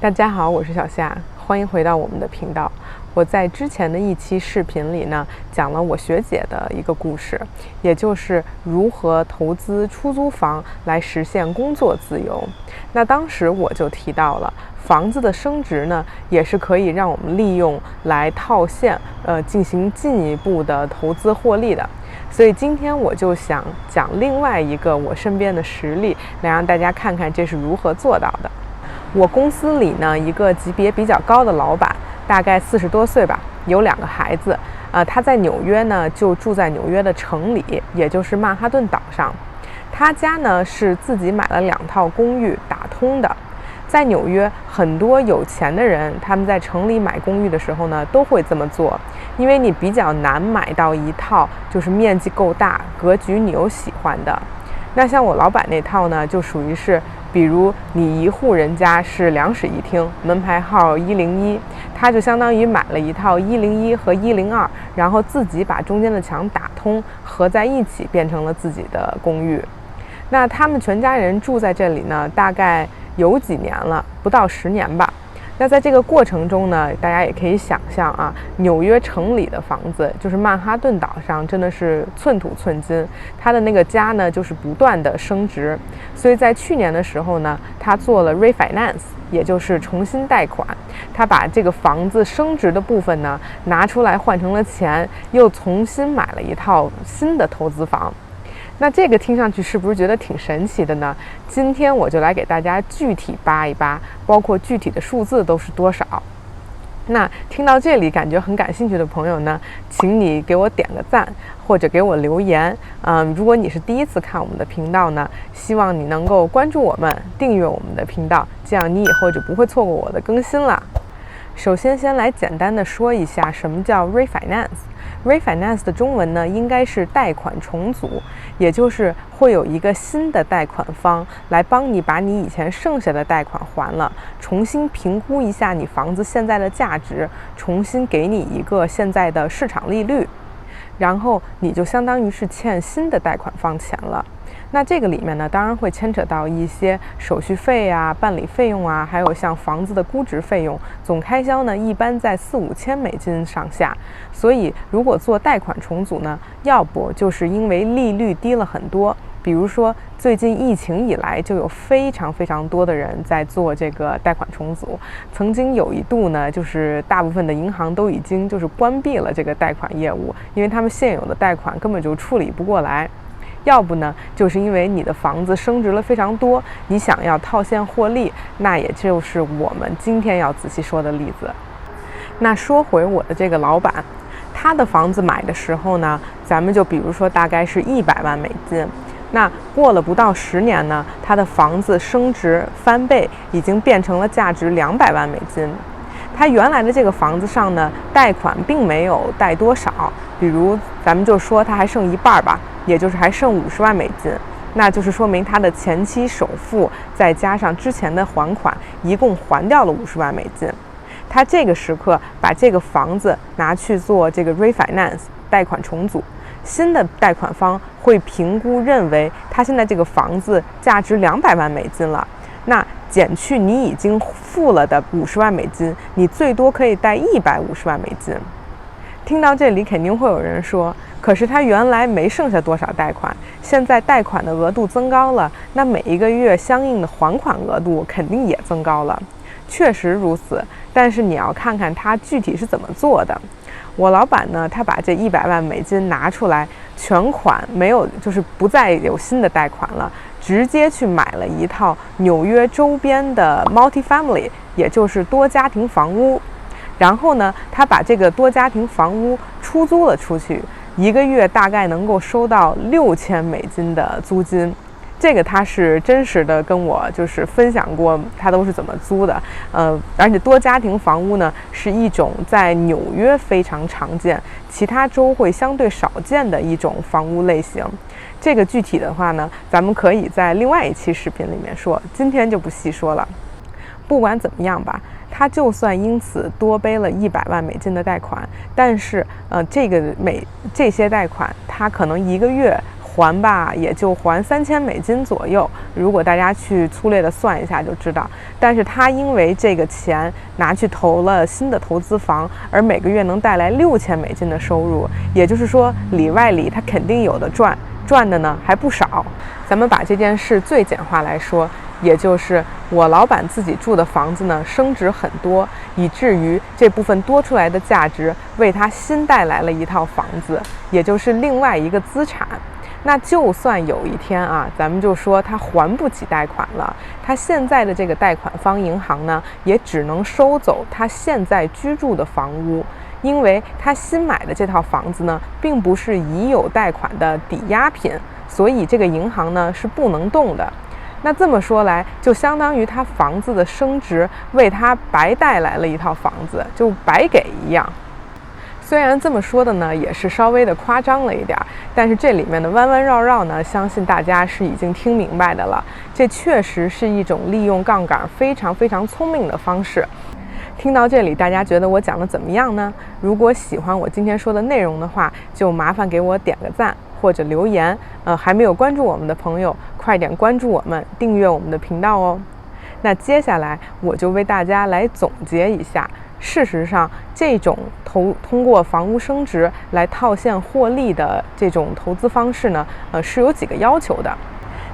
大家好，我是小夏，欢迎回到我们的频道。我在之前的一期视频里呢，讲了我学姐的一个故事，也就是如何投资出租房来实现工作自由。那当时我就提到了，房子的升值呢，也是可以让我们利用来套现，进行进一步的投资获利的。所以今天我就想讲另外一个我身边的实例，来让大家看看这是如何做到的。我公司里呢，一个级别比较高的老板，大概40多岁吧，有2个孩子。他在纽约呢，就住在纽约的城里，也就是曼哈顿岛上。他家呢是自己买了2套公寓打通的。在纽约，很多有钱的人，他们在城里买公寓的时候呢，都会这么做，因为你比较难买到一套就是面积够大、格局你又喜欢的。那像我老板那套呢，就属于是，比如你一户人家是2室1厅，门牌号101，他就相当于买了一套101和102，然后自己把中间的墙打通，合在一起变成了自己的公寓。那他们全家人住在这里呢，大概有几年了，不到10年吧。那在这个过程中呢，大家也可以想象啊，纽约城里的房子，就是曼哈顿岛上，真的是寸土寸金。他的那个家呢，就是不断的升值。所以在去年的时候呢，他做了 refinance， 也就是重新贷款。他把这个房子升值的部分呢，拿出来换成了钱，又重新买了一套新的投资房。那这个听上去是不是觉得挺神奇的呢？今天我就来给大家具体扒一扒，包括具体的数字都是多少。那听到这里感觉很感兴趣的朋友呢，请你给我点个赞，或者给我留言。如果你是第一次看我们的频道呢，希望你能够关注我们，订阅我们的频道，这样你以后就不会错过我的更新了。首先来简单的说一下什么叫 refinance。refinance 的中文呢，应该是贷款重组，也就是会有一个新的贷款方来帮你把你以前剩下的贷款还了，重新评估一下你房子现在的价值，重新给你一个现在的市场利率，然后你就相当于是欠新的贷款方钱了。那这个里面呢，当然会牵扯到一些手续费啊、办理费用啊，还有像房子的估值费用，总开销呢一般在4-5千美金上下。所以如果做贷款重组呢，要不就是因为利率低了很多，比如说最近疫情以来就有非常多的人在做这个贷款重组。曾经有一度呢，就是大部分的银行都已经就是关闭了这个贷款业务，因为他们现有的贷款根本就处理不过来。要不呢，就是因为你的房子升值了非常多，你想要套现获利，那也就是我们今天要仔细说的例子。那说回我的这个老板，他的房子买的时候呢，咱们就比如说大概是100万美金。那过了不到10年呢，他的房子升值翻倍，已经变成了价值200万美金。他原来的这个房子上呢，贷款并没有贷多少，比如咱们就说他还剩一半吧，也就是还剩50万美金，那就是说明他的前期首付再加上之前的还款，一共还掉了50万美金。他这个时刻把这个房子拿去做这个 refinance 贷款重组，新的贷款方会评估认为他现在这个房子价值200万美金了，那减去你已经付了的50万美金，你最多可以贷150万美金。听到这里肯定会有人说，可是他原来没剩下多少贷款，现在贷款的额度增高了，那每一个月相应的还款额度肯定也增高了。确实如此，但是你要看看他具体是怎么做的。我老板呢，他把这100万美金拿出来，全款没有，就是不再有新的贷款了，直接去买了一套纽约周边的 multifamily， 也就是多家庭房屋。然后呢，他把这个多家庭房屋出租了出去，一个月大概能够收到6000美金的租金。这个他是真实的跟我就是分享过他都是怎么租的。而且多家庭房屋呢，是一种在纽约非常常见，其他州会相对少见的一种房屋类型。这个具体的话呢，咱们可以在另外一期视频里面说，今天就不细说了。不管怎么样吧，他就算因此多背了100万美金的贷款，但是这些贷款他可能一个月还吧，也就还$3000左右。如果大家去粗略的算一下就知道。但是他因为这个钱拿去投了新的投资房，而每个月能带来$6000的收入，也就是说里外里他肯定有的赚，赚的呢还不少。咱们把这件事最简化来说，也就是我老板自己住的房子呢升值很多，以至于这部分多出来的价值为他新带来了一套房子，也就是另外一个资产。那就算有一天啊，咱们就说他还不起贷款了，他现在的这个贷款方银行呢，也只能收走他现在居住的房屋，因为他新买的这套房子呢，并不是已有贷款的抵押品，所以这个银行呢是不能动的。那这么说来，就相当于他房子的升值为他白带来了一套房子，就白给一样。虽然这么说的呢，也是稍微的夸张了一点，但是这里面的弯弯绕绕呢，相信大家是已经听明白的了。这确实是一种利用杠杆非常非常聪明的方式。听到这里，大家觉得我讲的怎么样呢？如果喜欢我今天说的内容的话，就麻烦给我点个赞或者留言。还没有关注我们的朋友，快点关注我们，订阅我们的频道哦。那接下来我就为大家来总结一下。事实上，这种通过房屋升值来套现获利的这种投资方式呢，是有几个要求的。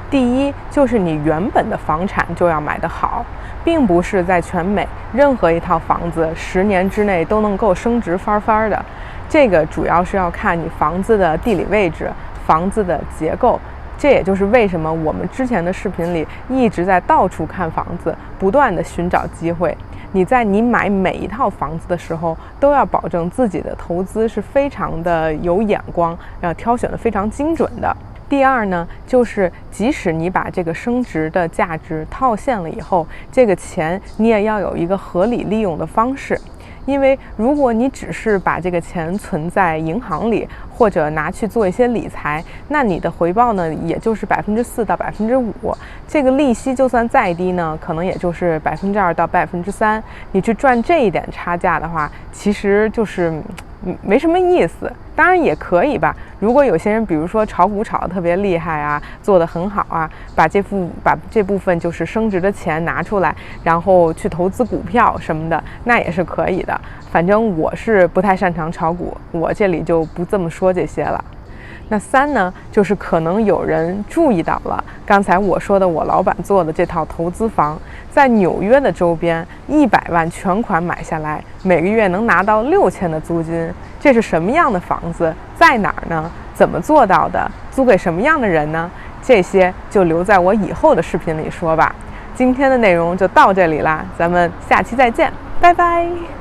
第一，就是你原本的房产就要买得好，并不是在全美任何一套房子10年之内都能够升值翻番的。这个主要是要看你房子的地理位置、房子的结构。这也就是为什么我们之前的视频里一直在到处看房子，不断的寻找机会。你在买每一套房子的时候，都要保证自己的投资是非常的有眼光，要挑选的非常精准的。第二呢，就是即使你把这个升值的价值套现了以后，这个钱你也要有一个合理利用的方式。因为如果你只是把这个钱存在银行里，或者拿去做一些理财，那你的回报呢，也就是4%到5%。这个利息就算再低呢，可能也就是2%到3%。你去赚这一点差价的话，其实就是没什么意思。当然也可以吧，如果有些人比如说炒股炒得特别厉害啊，做得很好啊，把这部分就是升值的钱拿出来，然后去投资股票什么的，那也是可以的。反正我是不太擅长炒股，我这里就不这么说这些了。那3呢，就是可能有人注意到了刚才我说的我老板做的这套投资房，在纽约的周边100万全款买下来，每个月能拿到6000的租金。这是什么样的房子？在哪儿呢？怎么做到的？租给什么样的人呢？这些就留在我以后的视频里说吧。今天的内容就到这里啦，咱们下期再见，拜拜。